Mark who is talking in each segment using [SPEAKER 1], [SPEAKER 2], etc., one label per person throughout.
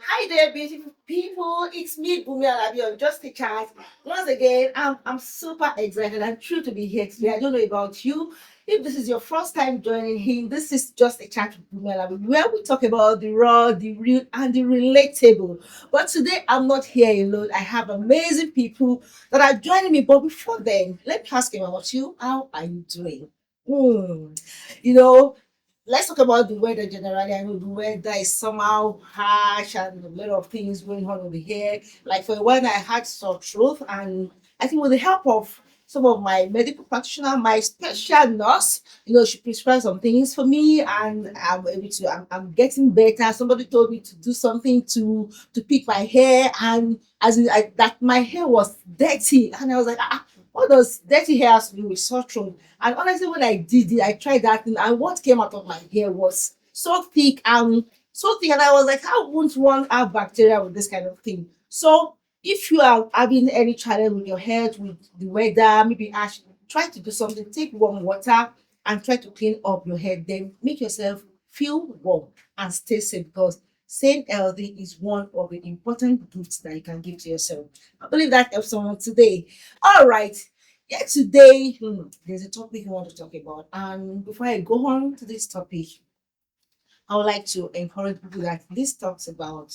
[SPEAKER 1] Hi there, beautiful people. It's me, Bumi Alabi of Just a Chat. Once again, I'm super excited and thrilled to be here today. I don't know about you. If this is your first time joining in, this is Just a Chat with Bumi Alabi, where we talk about the raw, the real, and the relatable. But today, I'm not here alone. I have amazing people that are joining me. But before then, let me ask you about you. How are you doing? Hmm. You know, let's talk about the weather generally. I know the weather is somehow harsh and a lot of things going on over here. Like for a while, I had sore throat, and I think with the help of some of my medical practitioner, my special nurse, she prescribed some things for me, and I'm able to. I'm getting better. Somebody told me to do something to pick my hair, and that my hair was dirty, and I was like, what does dirty hair has to do with sore throat? And honestly, when I did it, I tried that thing, and what came out of my hair was so thick, and I was like, how won't one have bacteria with this kind of thing? So, if you are having any challenge with your head, with the weather, maybe ash, try to do something. Take warm water and try to clean up your head. Then make yourself feel warm and stay safe because staying healthy is one of the important gifts that you can give to yourself. I believe that helps someone today. All right. Yeah, today there's a topic I want to talk about. And before I go on to this topic, I would like to encourage people that this talks about,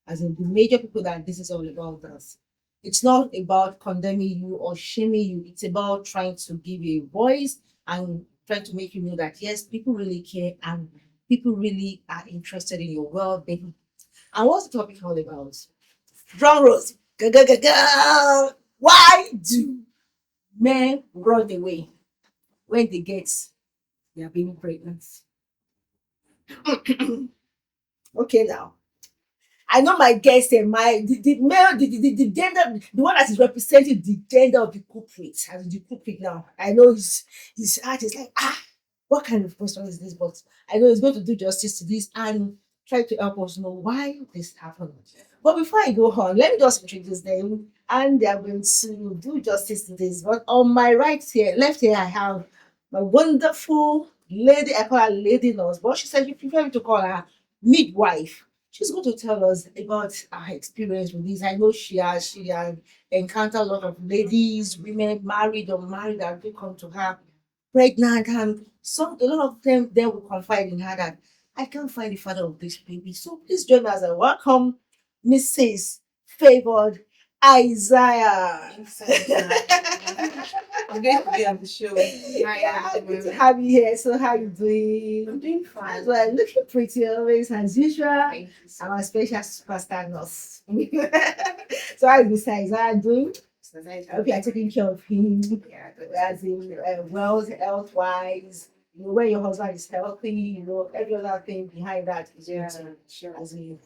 [SPEAKER 1] as in the major people that this is all about us. It's not about condemning you or shaming you. It's about trying to give you a voice and trying to make you know that yes, people really care and people really are interested in your well-being. And what's the topic all about? Drum rolls. Ga, ga, ga, ga. Why do men run away when they get their baby pregnant? Okay, now I know my guest and the male, the gender, the one that is representing the gender of the culprit, as the culprit now. I know his heart is like, what kind of question is this? But I know he's going to do justice to this and try to help us know why this happened. But before I go on, let me just introduce them and they are going to do justice to this. But on my right here, left here, I have my wonderful lady, I call her Lady Nurse, but she said you prefer me to call her midwife. She's going to tell us about her experience with this. I know she has encountered a lot of ladies, women, married or married that do come to her pregnant, and a lot of them they will confide in her that I can't find the father of this baby. So please join me as I welcome Mrs. Favored Isaiah.
[SPEAKER 2] I'm going to be on the show.
[SPEAKER 1] Yeah, good to have you here. So how you doing?
[SPEAKER 2] I'm doing fine.
[SPEAKER 1] Well, looking pretty always as usual.
[SPEAKER 2] Thank you so
[SPEAKER 1] I'm a special superstar nurse. So how is Isaiah doing?
[SPEAKER 2] much.
[SPEAKER 1] I hope you are taking care of him,
[SPEAKER 2] Yeah,
[SPEAKER 1] as in health wise. When your husband is healthy, every other thing behind that is
[SPEAKER 2] yeah,
[SPEAKER 1] good.
[SPEAKER 2] sure.
[SPEAKER 1] As a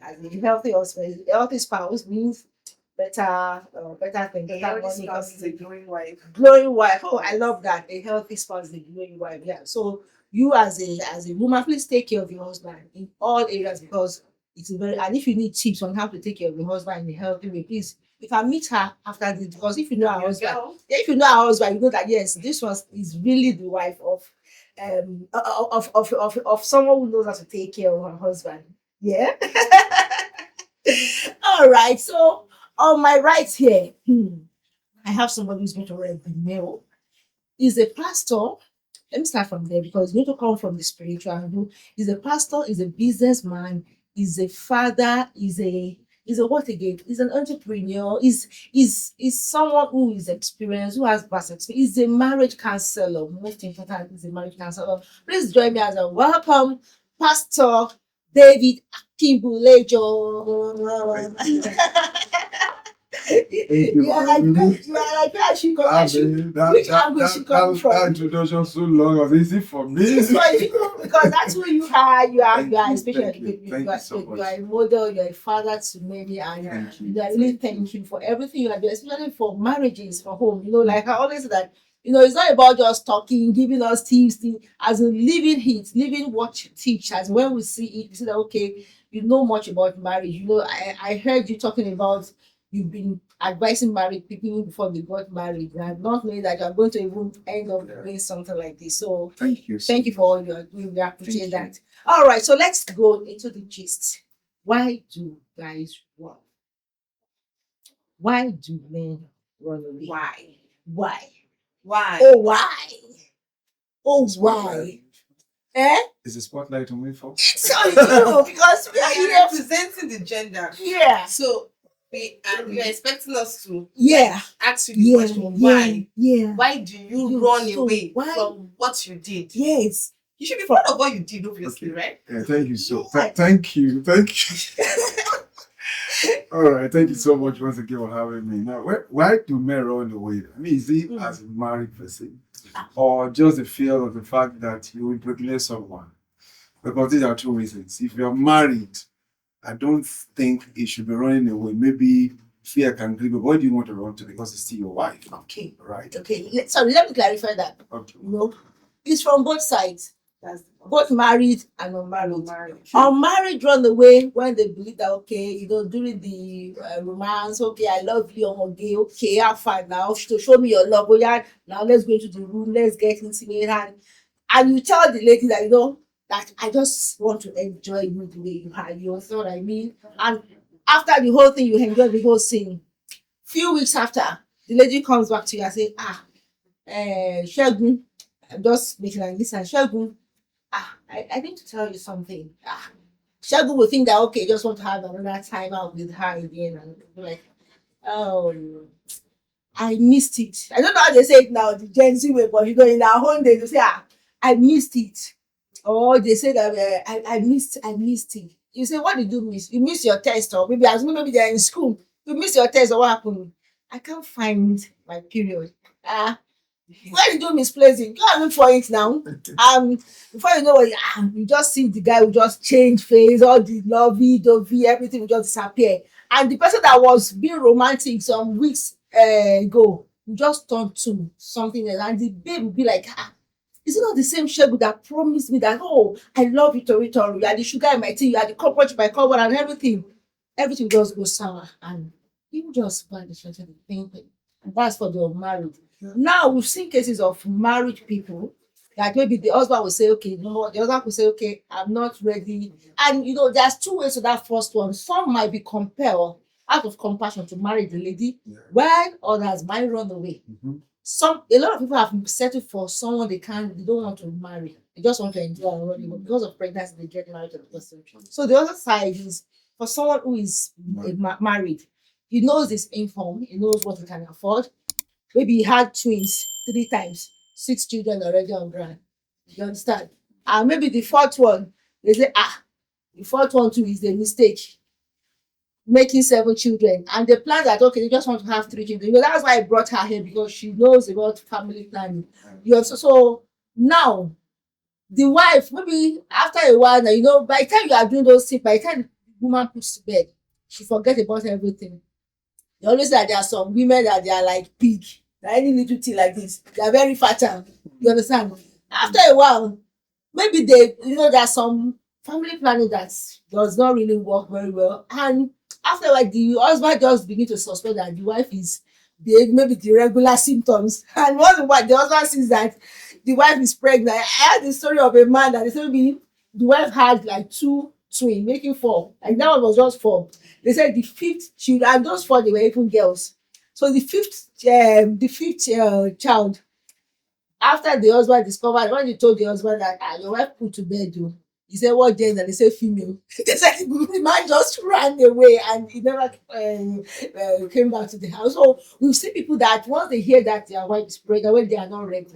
[SPEAKER 1] healthy husband, healthy spouse means better thing,
[SPEAKER 2] A
[SPEAKER 1] better
[SPEAKER 2] healthy
[SPEAKER 1] money.
[SPEAKER 2] spouse is a glowing wife.
[SPEAKER 1] Glowing wife. Oh, I love that. A healthy spouse is a glowing wife. Yeah. So you as a woman, please take care of your husband in all areas because it's very and if you need tips on how to take care of your husband in a healthy way, please you can meet her after this because if you know her
[SPEAKER 2] Your
[SPEAKER 1] husband,
[SPEAKER 2] girl.
[SPEAKER 1] yeah, if you know her husband, you know that yes, this one is really the wife of someone who knows how to take care of her husband. Yeah. All right. So on my right here, I have somebody who's going to read the mail. He's a pastor. Let me start from there because you need to come from the spiritual angle. He's a pastor, he's a businessman, he's a father, he's a what again? He's an entrepreneur, he's someone who is experienced, who has vast experience. He's a marriage counselor. Most important, he's a marriage counselor. Please join me as a welcome Pastor David Akimbulejo.
[SPEAKER 3] Thank you.
[SPEAKER 1] You are like where she come
[SPEAKER 3] I
[SPEAKER 1] from?
[SPEAKER 3] mean,
[SPEAKER 1] Which angle she come
[SPEAKER 3] that
[SPEAKER 1] from?
[SPEAKER 3] introduction so long was easy for me.
[SPEAKER 1] It's for you because that's who you are. You are
[SPEAKER 3] you,
[SPEAKER 1] a special
[SPEAKER 3] thank you,
[SPEAKER 1] educator.
[SPEAKER 3] thank you so
[SPEAKER 1] You are
[SPEAKER 3] much.
[SPEAKER 1] a model. You are a father to many, and
[SPEAKER 3] Thank you.
[SPEAKER 1] you are really thank you for everything you are doing, especially for marriages, for home. Like I always say that. It's not about just talking, giving us tips, as in living it, living what you teach. As when we see it, we see that okay, you know much about marriage. I heard you talking about you've been advising married people before they got married. And not knowing that you're going to even end up doing something like this. So
[SPEAKER 3] Thank you.
[SPEAKER 1] thank you for all you are doing. We appreciate that. All right, so let's go into the gist. Why do guys run? Why do men run away?
[SPEAKER 2] Why?
[SPEAKER 1] Why?
[SPEAKER 2] Why?
[SPEAKER 1] Oh, why? Oh, why?
[SPEAKER 3] Spotlight.
[SPEAKER 1] Eh?
[SPEAKER 3] Is the spotlight on me for?
[SPEAKER 1] So you, because we are
[SPEAKER 2] We are
[SPEAKER 1] here.
[SPEAKER 2] representing the gender.
[SPEAKER 1] Yeah.
[SPEAKER 2] So you're expecting us to
[SPEAKER 1] Yeah.
[SPEAKER 2] ask you the
[SPEAKER 1] Yeah.
[SPEAKER 2] question,
[SPEAKER 1] Yeah.
[SPEAKER 2] why?
[SPEAKER 1] Yeah.
[SPEAKER 2] Why do you
[SPEAKER 1] You-
[SPEAKER 2] run
[SPEAKER 1] so
[SPEAKER 2] away
[SPEAKER 1] why-
[SPEAKER 2] from what you did?
[SPEAKER 1] Yes.
[SPEAKER 2] You should be proud of what you did, obviously, right?
[SPEAKER 3] Yeah, thank you so.
[SPEAKER 1] Yeah.
[SPEAKER 3] Thank you. All right, thank you so much once again for having me. Now, why do men run away? I mean, is it as a married person, or just the fear of the fact that you impregnate someone? Because these are two reasons. If you're married, I don't think it should be running away. Maybe fear can grip you. Why do you want to run to? Because it's still your wife,
[SPEAKER 1] Okay.
[SPEAKER 3] right?
[SPEAKER 1] Okay. Sorry, let me clarify that.
[SPEAKER 3] Okay.
[SPEAKER 1] No, it's from both sides.
[SPEAKER 2] That's
[SPEAKER 1] Both married and unmarried.
[SPEAKER 2] marriage.
[SPEAKER 1] Unmarried run away when they believe that, okay, during the romance, okay, I love you, I'm okay, have fun now to show me your love. Oh yeah, now let's go into the room, let's get intimate, and you tell the lady that that I just want to enjoy you the way you are. You know what I mean? And after the whole thing, you enjoy the whole scene. Few weeks after, the lady comes back to you and say, Shegun, I'm just making like this, and Shegun, I need to tell you something. Shagun will think that, okay, just want to have another time out with her again, and be like, oh, I missed it. I don't know how they say it now, the Gen Z way, but in our own day, they say, I missed it. Or they say that I missed it. You say, what did you miss? You missed your test, or maybe they're in school. You missed your test, or what happened? I can't find my period. Where did you misplace it? Go and look for it now. Before you know it, you just see the guy who just change face, all the lovey-dovey, everything will just disappear. And the person that was being romantic some weeks ago will just turn to something else. And the babe will be like, is it not the same Shegun that promised me that, oh, I love you, Tori Tori, you are the sugar in my tea, you are the cockroach in my cupboard, and everything. Everything just goes sour. And you just buy the shirt and the thing. And that's for the unmarried. Now we've seen cases of married people that maybe the husband will say, okay, you know what, the husband will say, okay, I'm not ready. And there's two ways to that first one. Some might be compelled out of compassion to marry the lady, while others might run away.
[SPEAKER 3] Mhm.
[SPEAKER 1] A lot of people have settled for someone they don't want to marry. They just want to enjoy and run away. Because of pregnancy, they get married to the person. So the other side is for someone who is married. He knows his income, he knows what he can afford. Maybe he had twins 3 times, 6 children already on ground. You understand? And maybe the fourth one, they say, the fourth one too is a mistake. Making 7 children. And they plan that, okay, they just want to have 3 children. That's why I brought her here, because she knows about family planning. So now, the wife, maybe after a while, now, by the time you are doing those things, by the time the woman puts to bed, she forget about everything. They always say that there are some women that they are like pig. Any little thing like this, they are very fertile. You understand? After a while, maybe there's some family planning that does not really work very well. And after a while, the husband just begin to suspect that the wife is maybe the regular symptoms. And what the husband sees that the wife is pregnant. I heard the story of a man that they said maybe the wife had like 2 twins, making 4. Like that one was just 4. They said the 5th children, and those 4 they were even girls. So the fifth child, after the husband discovered, when he told the husband that your wife put to bed, he said, what gender? They said female. They said the man just ran away and he never came back to the house. So we've seen people that once they hear that their wife is pregnant, when they are not ready,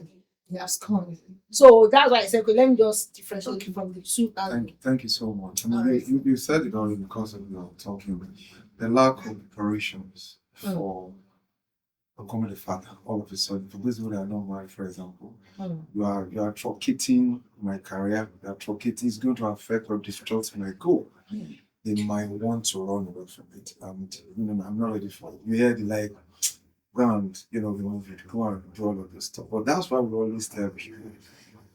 [SPEAKER 1] they have gone. So that's why I said, okay, let me just differentiate from the two.
[SPEAKER 3] Thank you so much. I mean, you said it all in the course of your talking. The lack of preparations for becoming a father all of a sudden. For those who are not married, for example, you are truncating my career. You are truncating. It's going to affect or disrupt my goal. They might want to run away from it, and I'm not ready for it. You hear the like, go and remove it, go and do all of this stuff. But that's why we always tell people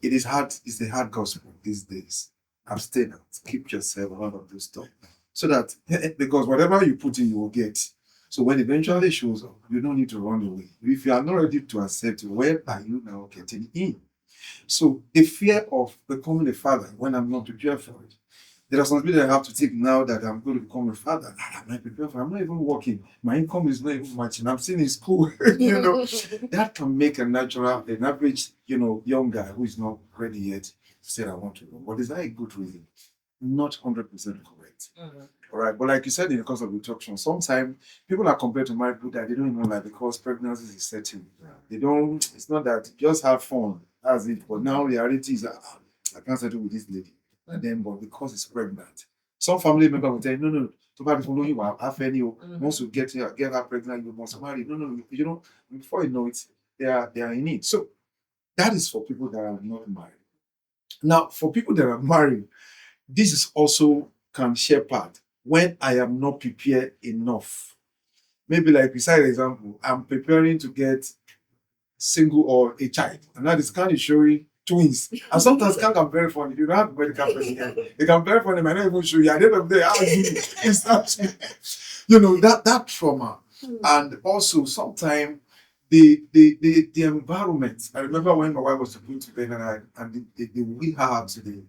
[SPEAKER 3] it is hard. It's a hard gospel these days. Abstinence. Keep yourself out of this stuff, so that because whatever you put in, you will get. So when it eventually shows up, you don't need to run away. If you are not ready to accept it, where are you now getting in? So the fear of becoming a father when I'm not prepared for it. The responsibility I have to take now that I'm going to become a father, am I prepared for? I'm not even working. My income is not even matching. I'm still in school. That can make an average, young guy who is not ready yet say I want to go. But is that a good reason? Not 100% correct. All right, but like you said in the course of introduction, sometimes people are compared to married people that they don't even like because pregnancy is setting. They don't. It's not that just have fun. That's it. But now reality is that I can't settle with this lady, and then but because it's pregnant, some family member will tell you, no. To buy follow you have any. Once you get her pregnant, you must marry. No. Before you know it, they are in it. So that is for people that are not married. Now, for people that are married, this is also can share part when I am not prepared enough. Maybe like beside example, I'm preparing to get single or a child, and that is kind of showing twins. And sometimes can come very funny. You don't have a medical person here. They can very funny, might not even show you. At the end of the day, it's actually, that trauma. And also sometimes the environment. I remember when my wife was going to bed and they wheel her out to the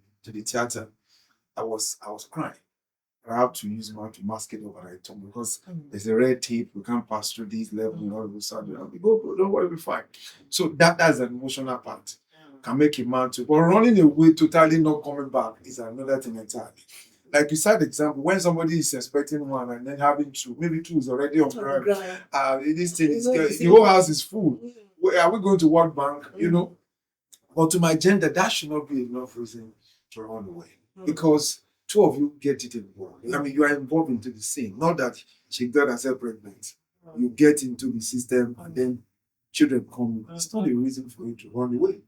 [SPEAKER 3] theater. I was crying. I have to use mouth to mask it over my tongue because there's a red tape. We can't pass through these levels. All of a sudden, I'll be go, don't worry, we'll be fine. So that's an emotional part. Can make a man to, but running away, totally not coming back is another thing entirely. Like you said, example, when somebody is expecting one and then having two, maybe two is already on ground. This thing is the whole house is full. Are we going to World Bank? But to my gender, that should not be enough reason to run away because two of you get it involved. I mean, you are involved into the scene. Not that she got herself pregnant. You get into the system and then children come. It's not a reason for you to run away.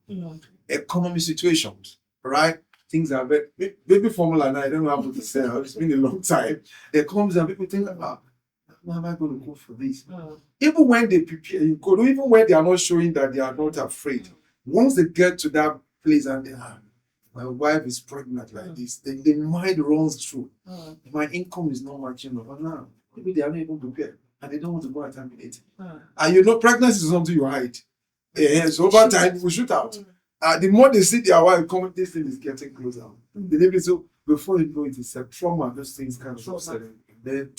[SPEAKER 3] Economy situations, right? Things are very baby formula now. I don't know how to say. It's been a long time. There comes and people think about how am I going to go for this? Even when they prepare, you go, even when they are not showing that they are not afraid. Once they get to that place and they are, my wife is pregnant like this, the mind runs through. My income is not matching up. Now, maybe they are not even prepared and they don't want to go and terminate. And pregnancy is something you hide. So over time, we shoot out. The more they see their wife coming, this thing is getting closer. So before you know it, it's a trauma, those things kind of upsetting. Then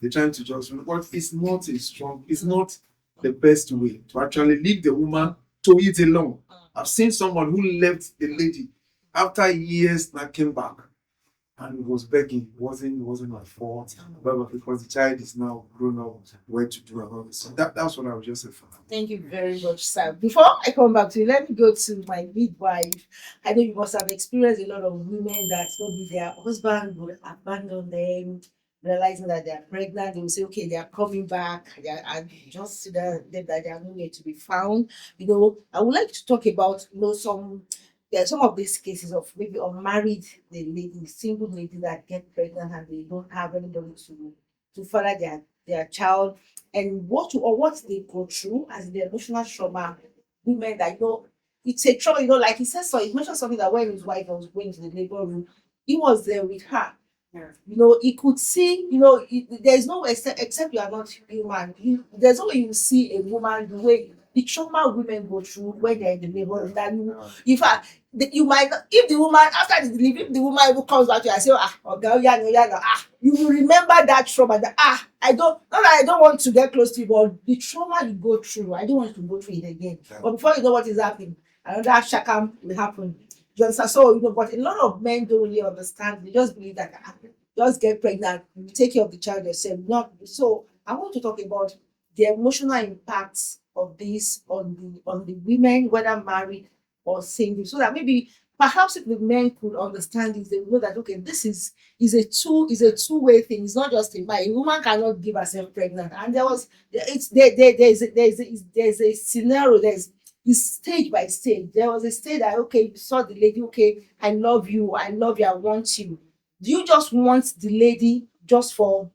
[SPEAKER 3] they're trying to just, but it's not the best way to actually leave the woman to it alone. I've seen someone who left the lady after years that came back and was begging. It wasn't my fault, but because the child is now grown up, where to do about it. So that's what I was just saying.
[SPEAKER 1] Thank you very much, sir. Before I come back to you, let me go to my midwife. I know you must have experienced a lot of women that maybe their husband will abandon them, realizing that they are pregnant. They will say, okay, they are coming back, and just see that they are nowhere to be found. I would like to talk about some of these cases of maybe unmarried lady, single lady that get pregnant and they don't have anybody to father their child, and what they go through as the emotional trauma. Women that it's a trauma. Like he says, so he mentioned something that when his wife was going to the labor room, he was there with her. He could see. There's no way except you are not human. There's no way you see a woman the way the trauma women go through when they're in the labor room. That you might not, if the woman after the delivery, if the woman even comes back to you and say, girl, you will remember that trauma. That I don't not that I don't want to get close to you, but the trauma you go through, I don't want to go through it again. But before you know what is happening, another shakam will happen. You understand? So but a lot of men don't really understand. They just believe that just get pregnant, you take care of the child yourself. Not so. I want to talk about the emotional impacts of this on the women, whether married or single, so that maybe perhaps if the men could understand this, they will know that okay, this is a two-way thing. It's not just a man. A woman cannot give herself pregnant. And there's a scenario. It's stage by stage. There was a stage that okay, you saw the lady, okay, I love you, I want you. Do you just want the lady just for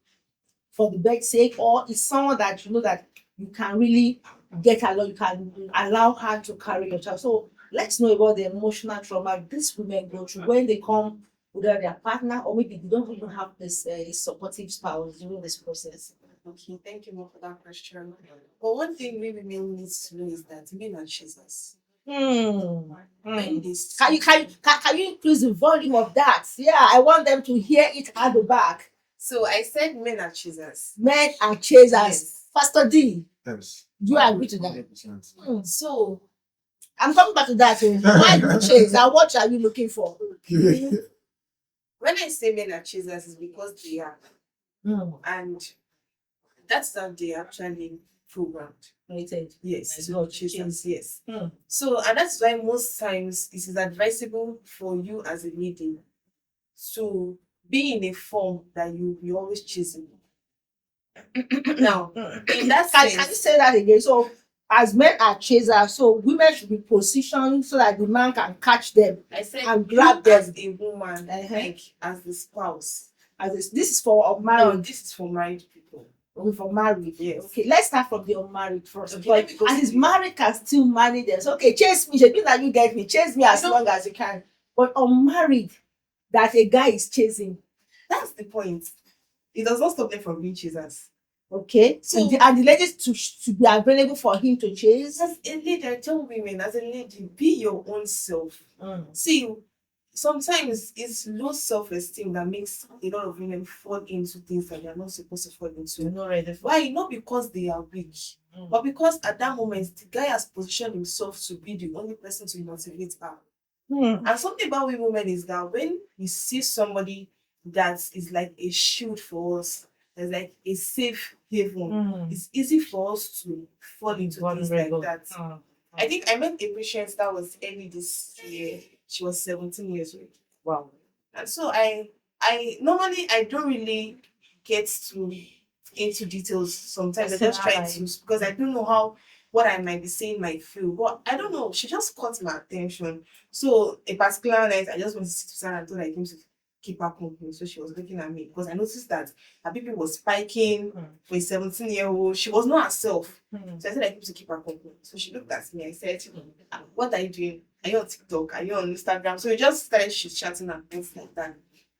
[SPEAKER 1] the bed's sake, or is someone that you know that you can really get along, you can allow her to carry your child? So let's know about the emotional trauma these women go through when they come with their partner, or maybe they don't even have this supportive spouse during this process.
[SPEAKER 2] Okay, thank you more for that question. But one thing we women need to know is that men are chasers.
[SPEAKER 1] Hmm.
[SPEAKER 2] When they see-
[SPEAKER 1] Can you increase the volume of that? Yeah, I want them to hear it at the back.
[SPEAKER 2] So I said men are choosers.
[SPEAKER 1] Men are chasers.
[SPEAKER 2] Yes.
[SPEAKER 1] Pastor D,
[SPEAKER 3] Yes.
[SPEAKER 1] do you agree to that?
[SPEAKER 3] 100%.
[SPEAKER 1] Hmm.
[SPEAKER 2] So
[SPEAKER 1] I'm coming back to that. Why do you chase? And what are you looking for?
[SPEAKER 2] when I say men are choosers, it's because they are,
[SPEAKER 1] Hmm.
[SPEAKER 2] and that's how they actually programmed.
[SPEAKER 1] Rated.
[SPEAKER 2] Yes,
[SPEAKER 1] As
[SPEAKER 2] to
[SPEAKER 1] well,
[SPEAKER 2] be choosers. Yes.
[SPEAKER 1] Hmm.
[SPEAKER 2] So, and that's why most times it is advisable for you as a lady to be in a form that you always chasing. Now, in that
[SPEAKER 1] Can you
[SPEAKER 2] sense,
[SPEAKER 1] say that again? So, as men are chasers, so women should be positioned so that the man can catch them.
[SPEAKER 2] I said
[SPEAKER 1] and grab
[SPEAKER 2] you as
[SPEAKER 1] them.
[SPEAKER 2] a woman,
[SPEAKER 1] Uh-huh.
[SPEAKER 2] like as the spouse.
[SPEAKER 1] As this is for
[SPEAKER 2] No,
[SPEAKER 1] married.
[SPEAKER 2] this is for married people.
[SPEAKER 1] Okay, for married.
[SPEAKER 2] Yes.
[SPEAKER 1] Okay, let's start from the unmarried first.
[SPEAKER 2] Okay,
[SPEAKER 1] But
[SPEAKER 2] let me go
[SPEAKER 1] as
[SPEAKER 2] to
[SPEAKER 1] is
[SPEAKER 2] the-
[SPEAKER 1] married can still manage them. So, okay, chase me. Shebi that you get me. Chase me as
[SPEAKER 2] You know-
[SPEAKER 1] long as you can. But unmarried, that a guy is chasing.
[SPEAKER 2] That's the point. It does not stop them from being chasers.
[SPEAKER 1] Okay,
[SPEAKER 2] So-
[SPEAKER 1] and the ladies to be available for him to chase.
[SPEAKER 2] As a lady, I tell women, as a lady, be your own self.
[SPEAKER 1] Mm.
[SPEAKER 2] See, sometimes it's low self-esteem that makes a lot of women fall into things that they are not supposed to fall into.
[SPEAKER 1] You're not ready for.
[SPEAKER 2] Why? Not because they are weak, but because at that moment the guy has positioned himself to be the only person to motivate her.
[SPEAKER 1] Mm.
[SPEAKER 2] And something about we women is that when we see somebody that is like a shield for us, there's like a safe haven,
[SPEAKER 1] Mm.
[SPEAKER 2] it's easy for us to fall into things like
[SPEAKER 1] Vulnerable.
[SPEAKER 2] that.
[SPEAKER 1] Mm.
[SPEAKER 2] I think I met a patient that was early this year. She was 17 years old.
[SPEAKER 1] Wow.
[SPEAKER 2] And so I normally I don't really get to into details sometimes. I just try to because I don't know how what I might be saying might feel. But I don't know. She just caught my attention. So a particular night I just went to sit with her and told her I came to keep her company. So she was looking at me because I noticed that her BP was spiking for a 17-year-old. She was not herself.
[SPEAKER 1] Mm.
[SPEAKER 2] So I said I came to keep her company. So she looked at me. I said, what are you doing? Are you on TikTok? Are you on Instagram? So we just started chatting and things like that.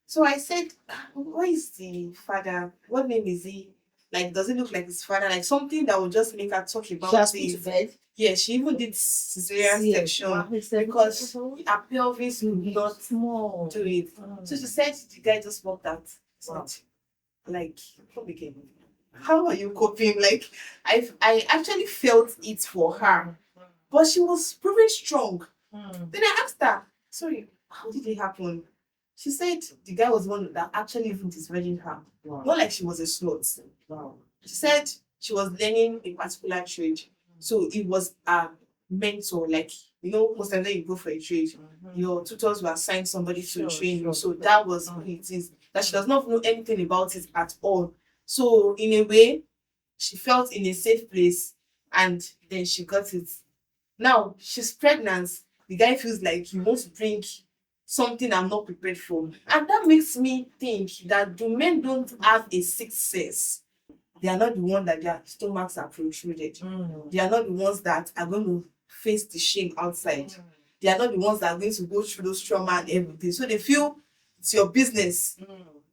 [SPEAKER 2] So I said, what is the father? What name is he? Like, does it look like his father? Like something that would just make her talk about
[SPEAKER 1] Just put to
[SPEAKER 2] this.
[SPEAKER 1] bed.
[SPEAKER 2] Yeah, she even did cesarean section because her pelvis would not
[SPEAKER 1] small.
[SPEAKER 2] do it. So she said the guy just walked out.
[SPEAKER 1] Wow.
[SPEAKER 2] Said, like, come again. How are you coping? Like, I actually felt it for her, but she was proving strong.
[SPEAKER 1] Mm.
[SPEAKER 2] Then I asked her, sorry, how did it happen? She said the guy was one that actually even disvirgin her.
[SPEAKER 1] Wow.
[SPEAKER 2] Not like she was a slut.
[SPEAKER 1] Wow.
[SPEAKER 2] She said she was learning a particular trade. So it was a mentor, like, you know, most of the time you go for a trade, your tutors will assign somebody to
[SPEAKER 1] Sure,
[SPEAKER 2] train you.
[SPEAKER 1] sure.
[SPEAKER 2] So that was who it is. That she does not know anything about it at all. So in a way, she felt in a safe place and then she got it. Now she's pregnant. The guy feels like he wants to bring something I'm not prepared for. And that makes me think that the men don't have a sixth sense. They are not the one that their stomachs are protruded.
[SPEAKER 1] Mm.
[SPEAKER 2] They are not the ones that are going to face the shame outside. They are not the ones that are going to go through those trauma and everything. So they feel it's your business.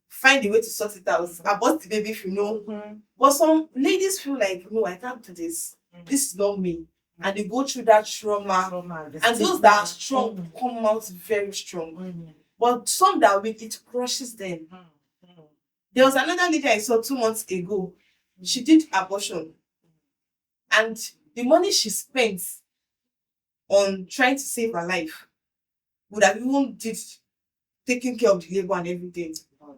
[SPEAKER 2] Find a way to sort it out. Abort the baby if you know. But some ladies feel like, no, I can't do this. This is not me. And they go through that trauma. And those that are strong come out very strong. But some that are weak, it crushes them. There was another lady I saw 2 months ago. She did abortion. And the money she spent on trying to save her life would have even did taking care of the labor and everything.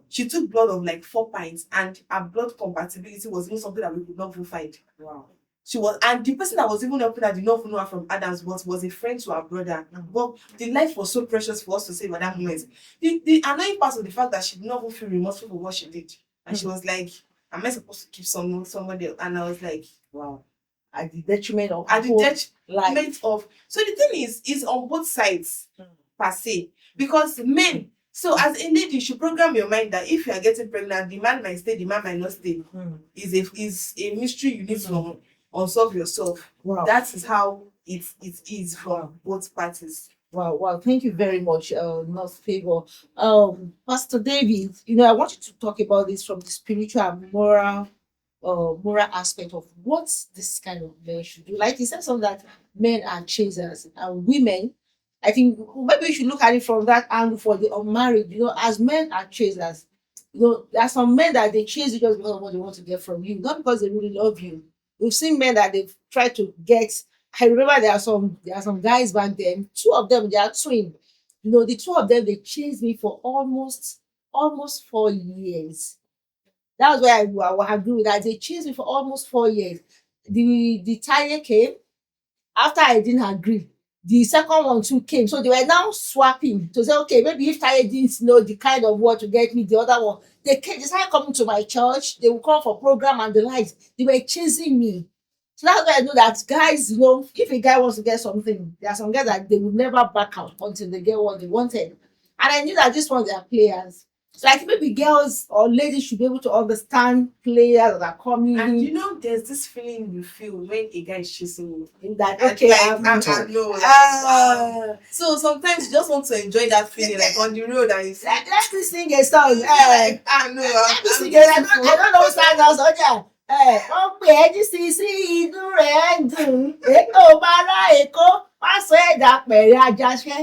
[SPEAKER 2] She took blood of like 4 pints and her blood compatibility was even something that we could not even find.
[SPEAKER 1] Wow.
[SPEAKER 2] She was, and the person that was even helping her did not even know her from Adams was a friend to her brother. But the life was so precious for us to save at that moment. The annoying part of the fact that she did not even feel remorseful for what she did. And she was like, am I supposed to keep somebody else? And I was like,
[SPEAKER 1] Wow. At the detriment of
[SPEAKER 2] at the
[SPEAKER 1] whole
[SPEAKER 2] detriment
[SPEAKER 1] life.
[SPEAKER 2] of. So the thing is on both sides per se. Because men, so as a lady, you should program your mind that if you are getting pregnant, the man might stay, the man might not stay. Is a mystery you need to unsolve yourself.
[SPEAKER 1] Wow.
[SPEAKER 2] That is how it is from both parties.
[SPEAKER 1] Wow, wow. Thank you very much, Nurse Favor. Pastor David, I want you to talk about this from the spiritual and moral aspect of what this kind of men should do. Like you said, something that men are chasers and women. I think maybe we should look at it from that angle for the unmarried. As men are chasers, there are some men that they chase you just because of what they want to get from you, not because they really love you. We've seen men that they've tried to get. I remember there are some guys back then. Two of them, they are twin. The two of them they chased me for almost 4 years. That's why I will agree with that. They chased me for almost 4 years. The tire came after I didn't agree. The second one too came. So they were now swapping to say, okay, maybe if Taye didn't know the kind of word to get me, the other one, they started coming to my church. They would come for program and the likes. They were chasing me. So that's why I know that guys, if a guy wants to get something, there are some guys that they will never back out until they get what they wanted. And I knew that these ones are players. So I think maybe girls or ladies should be able to understand players that are coming
[SPEAKER 2] And
[SPEAKER 1] in.
[SPEAKER 2] there's this feeling you feel when a guy is chasing you.
[SPEAKER 1] In that,
[SPEAKER 2] And
[SPEAKER 1] okay,
[SPEAKER 2] like,
[SPEAKER 1] I'm
[SPEAKER 2] I know. Like,
[SPEAKER 1] Ah.
[SPEAKER 2] So sometimes you just want to enjoy that feeling, like on the road, and you see.
[SPEAKER 1] Let me sing a song.
[SPEAKER 2] Like, I know.
[SPEAKER 1] Let me sing I don't know song else. Okay. Wọ́n pè é jí sí inú rẹ̀ ń dùn. Èkó máa rá Èkó, má sọ ẹ̀dá pẹ̀rẹ̀ ajáṣẹ́.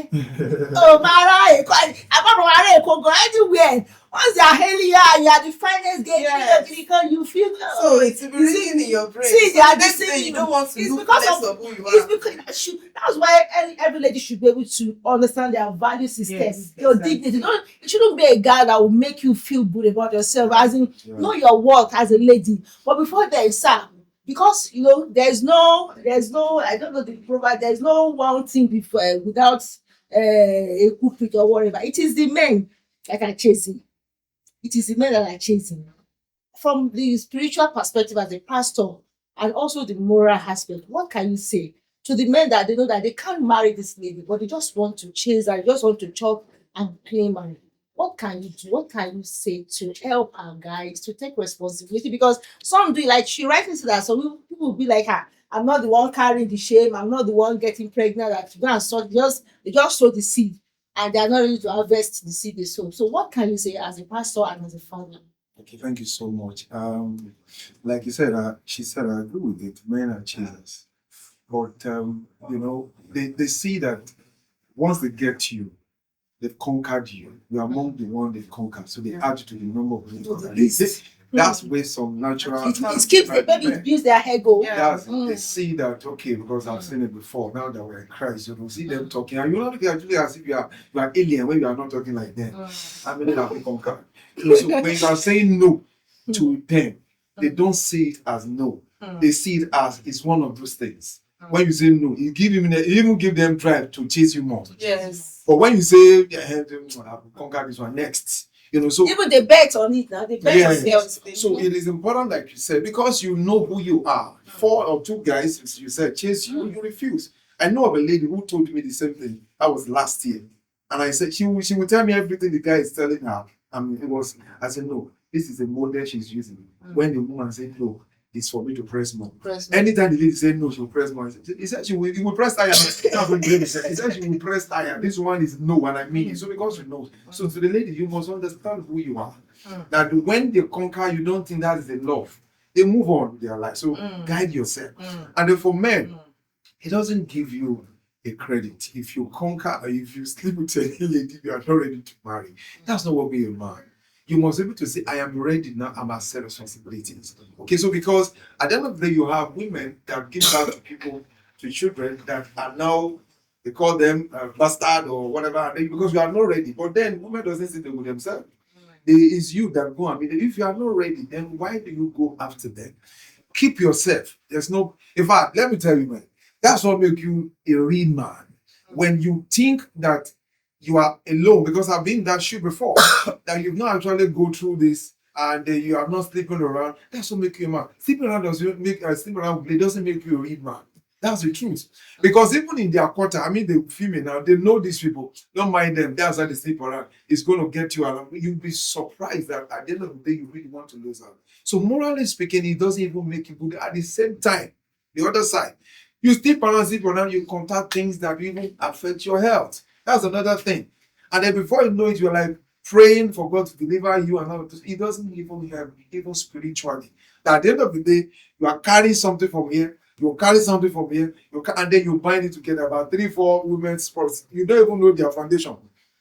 [SPEAKER 1] Ó máa rá Èkó, àbọ̀rọ̀ máa rá Èkó gan anywhere. Once they are hailing you are the finest girl
[SPEAKER 2] Yes.
[SPEAKER 1] because you feel.
[SPEAKER 2] So it's ringing in your brain.
[SPEAKER 1] See, they
[SPEAKER 2] So
[SPEAKER 1] are
[SPEAKER 2] the next day
[SPEAKER 1] deceiving
[SPEAKER 2] you don't want to
[SPEAKER 1] It's
[SPEAKER 2] look
[SPEAKER 1] because
[SPEAKER 2] less
[SPEAKER 1] of-
[SPEAKER 2] of who you
[SPEAKER 1] It's
[SPEAKER 2] are.
[SPEAKER 1] because that's why every lady should be able to understand their value system,
[SPEAKER 2] Yes,
[SPEAKER 1] your
[SPEAKER 2] exactly.
[SPEAKER 1] dignity. It shouldn't be a guy that will make you feel good about yourself, as in
[SPEAKER 3] Yeah.
[SPEAKER 1] know your worth as a lady. But before then, sir, because there's no, I don't know the proverb, there's no one thing before without a culprit or whatever. It is the men that are chasing. It is the men that are chasing. From the spiritual perspective as a pastor and also the moral aspect, what can you say to the men that they know that they can't marry this lady, but they just want to chase her, they just want to chop and claim her? What can you do? What can you say to help our guys to take responsibility? Because some do, like she rightly said that some people will be like, I'm not the one carrying the shame, I'm not the one getting pregnant, that you go and sow, they just sow the seed and they are not ready to harvest the seed they sow. So what can you say as a pastor and as a father?
[SPEAKER 3] Okay, thank you so much. Like you said, she said, I agree with it. Men are chasers, but they see that once they get you, they've conquered you. You are among the one they've conquered, so they add you to the number of people. That's where some natural.
[SPEAKER 1] It keeps the baby, it builds their ego.
[SPEAKER 2] Yeah.
[SPEAKER 3] They see that, okay, because I've seen it before. Now that we're in Christ, see them talking, and you're not looking actually as if you are alien when you are not talking like them. I mean, that we conquer. So when you are saying no to them, they don't see it as no. They see it as it's one of those things. When you say no, you even give them drive to chase you more.
[SPEAKER 2] Yes.
[SPEAKER 3] But when you say, I'll conquer this one next, so
[SPEAKER 1] Even they bet on it now. They bet on it.
[SPEAKER 3] yes. So it is important, like you said, because you know who you are. 4 or 2 guys, as you said, chase you, you refuse. I know of a lady who told me the same thing. That was last year. And I said, she would tell me everything the guy is telling her. I said, no, this is a model she's using. When the woman said no, it's for me to press more. Anytime the lady said no, she will press more. He said he will press tire. That's what he said. He said she will press tire. This one is no, and I mean it. So because you know. So to the lady, you must understand who you are. That when they conquer, you don't think that is the love. They move on with their life. So guide yourself. And then for men, it doesn't give you a credit. If you conquer or if you sleep with a lady you are not ready to marry, that's not what being a man. You must be able to say, I am ready now, I must set responsibilities. Okay, so because at the end of the day, you have women that give birth to people, to children that are now, they call them bastard or whatever, because you are not ready. But then women doesn't sit there with themselves. It's you that go. I mean, if you are not ready, then why do you go after them? Keep yourself. There's no, in fact, let me tell you, man, that's what makes you a real man. When you think that you are alone, because I've been in that shoe before, that you've not actually go through this and you are not sleeping around, that's what makes you a man. Sleeping around doesn't make you a real man. That's the truth. Because even in their quarter, I mean, the female now, they know these people. Don't mind them. That's how they sleep around. It's going to get you around. You'll be surprised that at the end of the day, you really want to lose out. So morally speaking, it doesn't even make you good. At the same time, the other side, you sleep around, you contact things that even affect your health. That's another thing. And then before you know it, you're like praying for God to deliver you and all of this. It doesn't even help, even spiritually. That at the end of the day, you are carrying something from here You carry something from here, and then you bind it together. About 3-4 women's sports. You don't even know their foundation.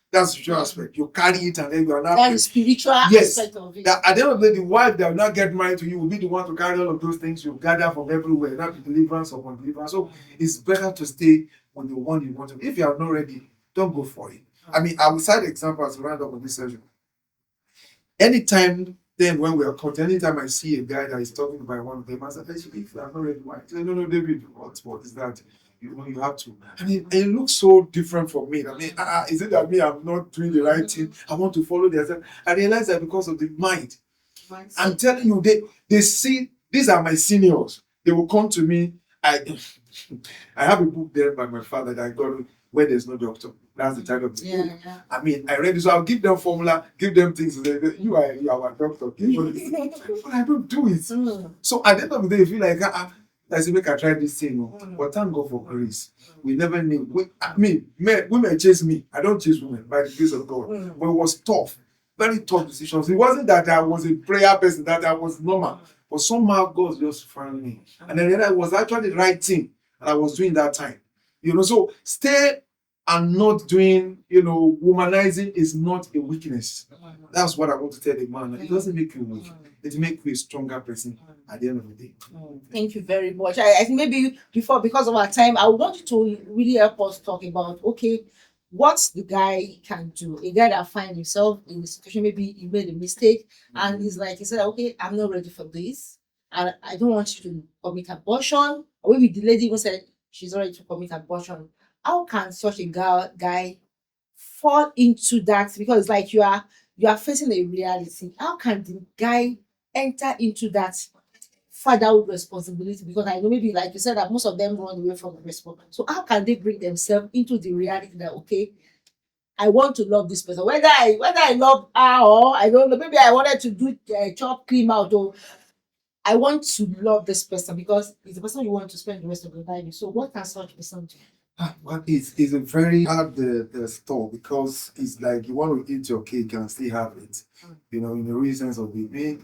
[SPEAKER 3] That's the spiritual aspect. You carry it and then you are not.
[SPEAKER 1] That is spiritual
[SPEAKER 3] Yes.
[SPEAKER 1] aspect of it.
[SPEAKER 3] That at the end of the day, the wife that will not get married to you will be the one to carry all of those things. You gather from everywhere, not be deliverance upon deliverance. So it's better to stay on the one you want to. If you are not ready, don't go for it. I mean, I will cite examples to round up on this session. Anytime then when we are caught, anytime I see a guy that is talking by one of them, I say, if you are not ready, why? No, David, what is that? You know, you have to. I mean, it looks so different from me. I mean, is it that me, I'm not doing the right thing? I want to follow the. I realize that because of the mind. I'm telling you, they see, these are my seniors. They will come to me. I have a book there by my father that I got where there's no doctor. That's the title of the book.
[SPEAKER 1] Yeah.
[SPEAKER 3] I mean, I read it, so I'll give them formula, give them things. You are our doctor. But I don't do it. So at the end of the day, you feel like, I say, make I try this thing. But thank God for grace. We never knew. Women chase me. I don't chase women by the grace of God. But it was tough. Very tough decisions. It wasn't that I was a prayer person, that I was normal. But somehow God just found me. And then I was actually the right thing. And I was doing that time. You know, so stay and not doing, womanizing is not a weakness. That's what I want to tell a man. It doesn't make you weak. It makes you a stronger person at the end of the day.
[SPEAKER 1] Thank you very much. I think maybe before, because of our time, I want you to really help us talk about, okay, what the guy can do. A guy that finds himself in the situation, maybe he made a mistake and he's like, he said, okay, I'm not ready for this. And I don't want you to commit abortion. Or maybe the lady even said she's ready to commit abortion. How can such a guy fall into that? Because it's like you are facing a reality. How can the guy enter into that fatherhood responsibility? Because I know maybe like you said that most of them run away from the responsibility. So how can they bring themselves into the reality that, okay, I want to love this person, whether I love her or I don't know, maybe I wanted to do chop cream out, or I want to love this person because it's the person you want to spend the rest of your life with. So what can such person do?
[SPEAKER 3] Well, it's a very hard store, because it's like you want to eat your cake and still have it. In the reasons of it being,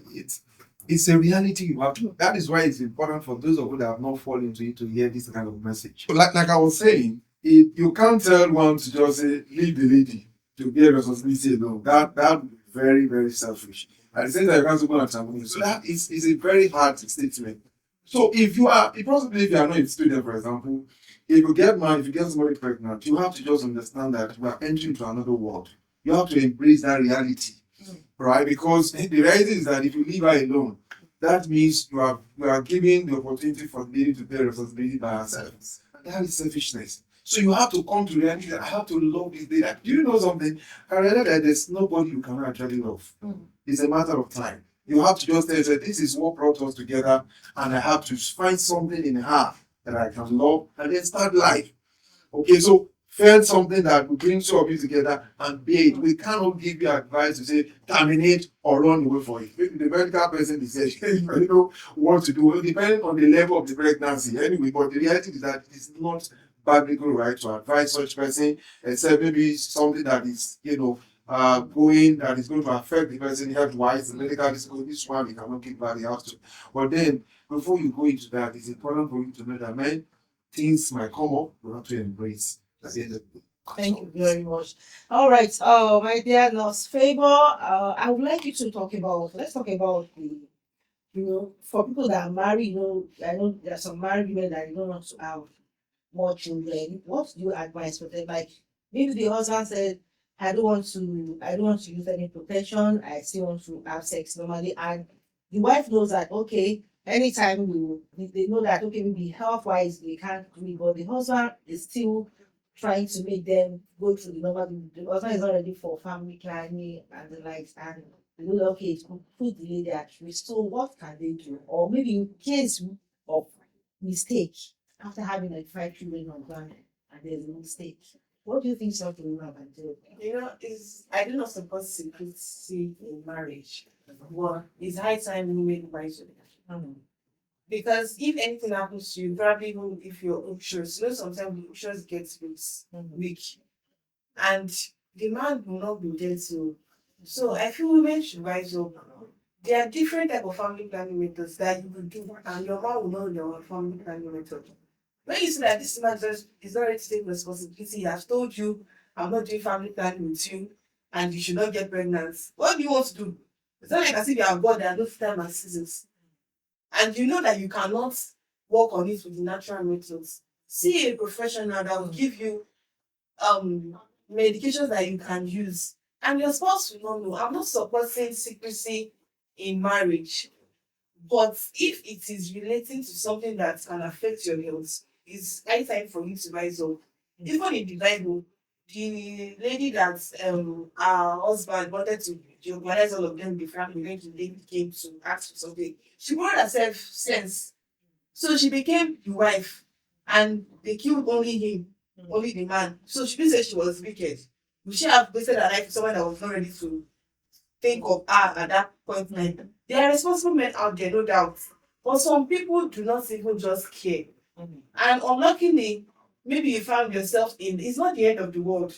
[SPEAKER 3] it's a reality you have to. That is why it's important for those of you that have not fallen into it to hear this kind of message. Like I was saying, you can't tell one to just say, leave the lady to bear responsibility alone. That very, very selfish. At the same time, you can't go and terminate. So that is a very hard statement. So if you are not a student, for example, if you get married, if you get somebody pregnant, you have to just understand that you are entering into another world. You have to embrace that reality, right? Because the reality is that if you leave her alone, that means you are giving the opportunity for the lady to bear responsibility by herself. That is selfishness. So you have to come to reality that I have to love this lady. Do you know something? I realized that there's nobody you can actually love. It's a matter of time. You have to just tell yourself, this is what brought us together, and I have to find something in her that I can love, and then start life. Okay, so find something that will bring two of you together and be it. We cannot give you advice to say terminate or run away for it. Maybe the medical person is saying, what to do, depending on the level of the pregnancy. Anyway, but the reality is that it's not biblical right to advise such person, except maybe something that is, that is going to affect the person health-wise, the medical disability. This one you cannot give back the house to. But then, before you go into that, it's important for you to know that, man, things might come up, you have to embrace. That's the end of the day.
[SPEAKER 1] Thank you very much. All right, my dear Nurse Favor, I would like you to let's talk about for people that are married, I know there are some married women that don't want to have more children. What do you advise for them? Like maybe the husband said, I don't want to use any protection, I still want to have sex normally, and the wife knows that, okay, anytime they know that, okay, maybe health wise they can't do it, but the husband is still trying to make them go through the normal. The husband is not ready for family planning and the likes, and they know, okay, it could put the lady at risk. So what can they do? Or maybe in case of mistake, after having like 5 children on ground and there's a mistake, what do you think something woman can do?
[SPEAKER 2] I do not support secrecy in marriage. Well, it's high time we make marriage. Because if anything happens to you, probably even if you're anxious, sometimes the anxious gets weak. And the man will not be there to. So I feel women should rise up There are different type of family planning methods that you will do, and your man will know your family planning method. When you see that this man just is not ready to take responsibility, he has told you, I'm not doing family planning with you, and you should not get pregnant. What do you want to do? It's not like as if you are God, there are no time and seasons. And you know that you cannot work on it with the natural methods. See a professional that will give you um medications that you can use. And your spouse will not know. I'm not supporting secrecy in marriage, but if it is relating to something that can affect your health, it's high time for you to rise up. Even in the Bible, the lady that her husband wanted to jeopardize all of them before when the lady came to ask for something, she brought herself sense. So she became the wife, and they killed only him, only the man. So she didn't say she was wicked. Would she have wasted her life with someone that was not ready to think of her at that point in time? There are responsible men out there, no doubt. But some people do not even just care. And unluckily, maybe you found yourself in, it's not the end of the world.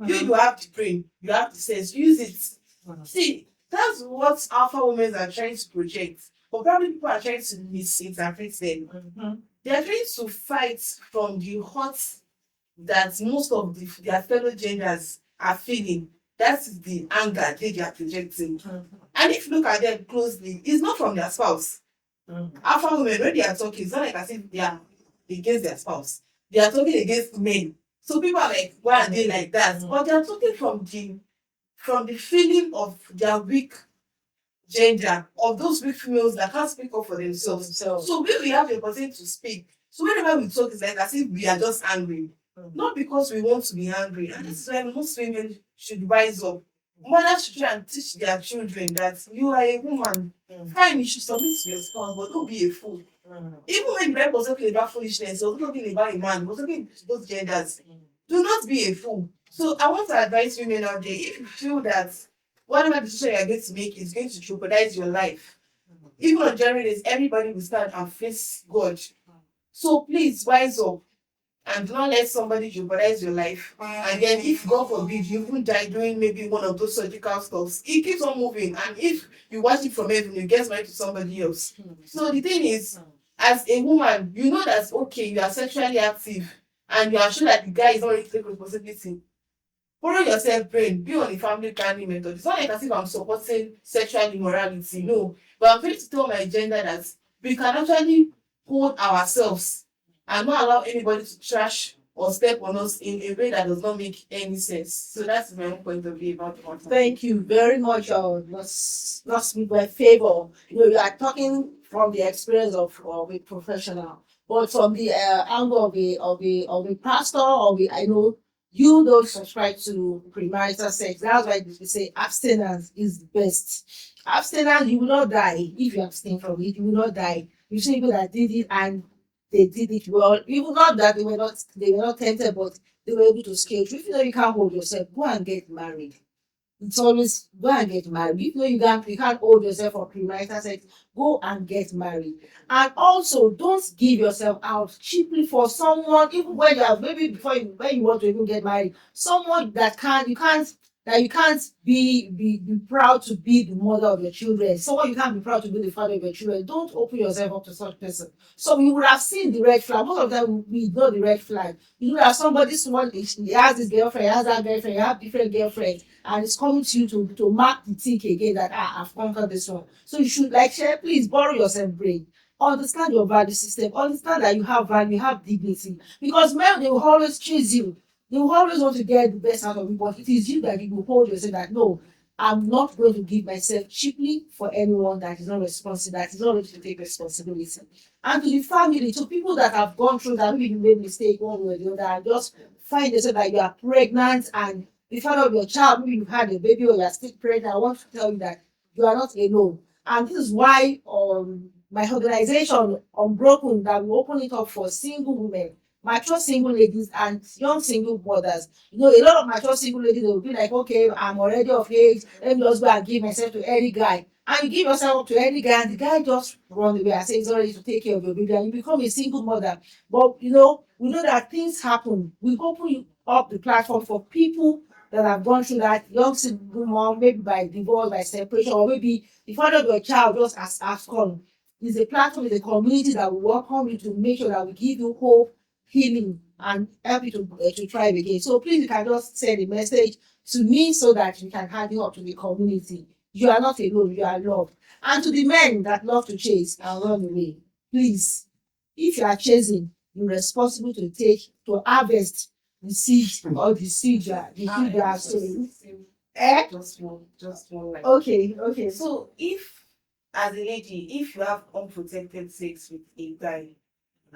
[SPEAKER 2] You have the brain, you have the sense, use it. See, that's what alpha women are trying to project. But probably people are trying to misinterpret them. They are trying to fight from the hurt that most of their fellow genders are feeling. That's the anger they are projecting. And if you look at them closely, it's not from their spouse. Alpha women, when they are talking, it's not like as if they are against their spouse. They are talking against men. So people are like, why are they like that? But they are talking from the feeling of their weak gender, of those weak females that can't speak up for themselves. So we have the opportunity to speak. So whenever we talk, it's like as if we are just angry. Not because we want to be angry. And this is why most women should rise up. Mothers should try and teach their children that you are a woman. Fine, you should submit to your spouse, but don't be a fool. Even when the Bible was talking about foolishness, it was not talking about a man, it was talking to both genders. Do not be a fool. So I want to advise women out there, if you feel that whatever decision you're going to make is going to jeopardize your life, even on January days, everybody will stand and face God. So please rise up and do not let somebody jeopardize your life. And then if God forbid you even die doing maybe one of those surgical stuffs, it keeps on moving. And if you watch it from heaven, you get married to somebody else. So the thing is, as a woman, you know that's okay, you are sexually active and you are sure that the guy is not ready to take responsibility. Follow yourself brain, be on the family planning method. It's not like as if I'm supporting sexual immorality, no. But I'm trying to tell my gender that we can actually hold ourselves and not allow anybody to trash or step on us in a way that does not make any sense. So that's my own point of view about the matter.
[SPEAKER 1] Thank you very much, not speak by favor. You are talking from the experience of a professional, but from the angle of a pastor, I know you don't subscribe to premarital sex. That's why they say abstinence is the best. Abstinence, you will not die if you abstain from it. You will not die. You see people that did it and they did it well. Even not that they were not tempted, but they were able to scale through. If you know you can't hold yourself, go and get married. It's always go and get married. If you know you can't hold yourself for premarital sex, go and get married. And also don't give yourself out cheaply for someone, even when you are maybe when you want to even get married, someone that you can't be proud to be the mother of your children, someone you can't be proud to be the father of your children. Don't open yourself up to such person. So you would have seen the red flag. Most of them we know the red flag. You know that someone he has this girlfriend, he has that girlfriend, you have different girlfriends, and it's coming to you to mark the tick again that I've conquered this one. So you should share, please borrow yourself brain. Understand your value system, understand that you have value, you have dignity. Because men, they will always chase you. They will always want to get the best out of you, but it is you that you will hold yourself that no, I'm not going to give myself cheaply for anyone that is not responsible, that is not ready to take responsibility. And to the family, to people that have gone through that, maybe you made mistake one way or the other, and just find yourself that you are pregnant and the father of your child, maybe you've had a baby or you are still pregnant. I want to tell you that you are not alone. And this is why my organization, Unbroken, that we open it up for single women, mature single ladies and young single mothers. You know, a lot of mature single ladies, they will be like, okay, I'm already of age, let me just go and give myself to any guy. And you give yourself up to any guy, and the guy just run away and say he's not ready to take care of your baby, and you become a single mother. But we know that things happen. We open up the platform for people that have gone through that, young single mom, maybe by divorce, by separation, or maybe the father of your child just has gone. It's a platform, it's a community that will welcome you to make sure that we give you hope, healing, and help you to thrive again. So please, you can just send a message to me so that we can hand you up to the community. You are not alone, you are loved. And to the men that love to chase and run away, please, if you are chasing, you're responsible to harvest the seed or the seed the seed you are sowing. Eh?
[SPEAKER 2] Just one like.
[SPEAKER 1] Okay, okay. So
[SPEAKER 2] So if, as a lady, if you have unprotected sex with a guy,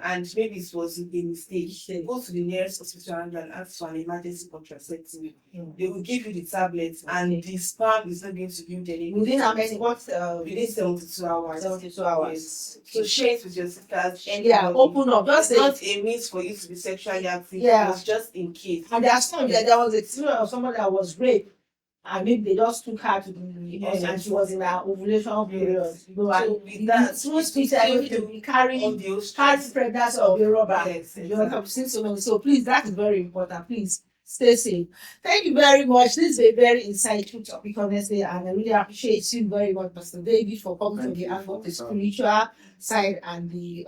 [SPEAKER 2] and maybe it was a mistake, go to the nearest hospital and ask for an emergency contraceptive. They will give you the tablets, and the sperm is not going to build any.
[SPEAKER 1] within how many what
[SPEAKER 2] Within 72 hours.
[SPEAKER 1] 72 hours.
[SPEAKER 2] Yes. So share it with your sisters.
[SPEAKER 1] Yeah, open up. Just
[SPEAKER 2] It's
[SPEAKER 1] say
[SPEAKER 2] not a means for you to be sexually active.
[SPEAKER 1] Yeah.
[SPEAKER 2] It was just in case.
[SPEAKER 1] and there are some that there was a story of someone that was raped and maybe they just took her to the hospital and she was in her ovulation period.
[SPEAKER 2] Yes.
[SPEAKER 1] You know,
[SPEAKER 2] So
[SPEAKER 1] and
[SPEAKER 2] with that,
[SPEAKER 1] most
[SPEAKER 2] it's
[SPEAKER 1] people are
[SPEAKER 2] going
[SPEAKER 1] going to
[SPEAKER 2] to
[SPEAKER 1] be carrying
[SPEAKER 2] on the
[SPEAKER 1] carry pregnancy of the rubber.
[SPEAKER 2] Yes,
[SPEAKER 1] You know, I've seen so many. So please, that is very important. Please stay safe. Thank you very much. This is a very insightful topic, honestly, and I really appreciate you very much, Pastor David, for coming from the angle of the spiritual side and the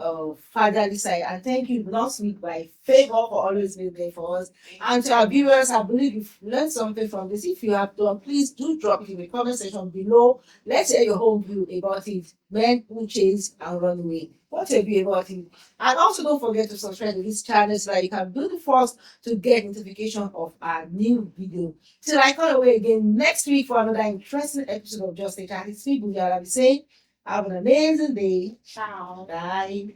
[SPEAKER 1] fatherly side. And thank you, Last Week by Favor, for always being there for us. And to our viewers, I believe you've learned something from this. If you have done, please do drop it in the comment section below. Let's hear your own view about it. Men who chase and run away. What's your view about it? And also don't forget to subscribe to this channel so that you can be the first to get notification of our new video. Till I come away again next week for another interesting episode of Just a Chat. It's me, Buja. I'll be saying, have an amazing day.
[SPEAKER 2] Ciao.
[SPEAKER 1] Bye.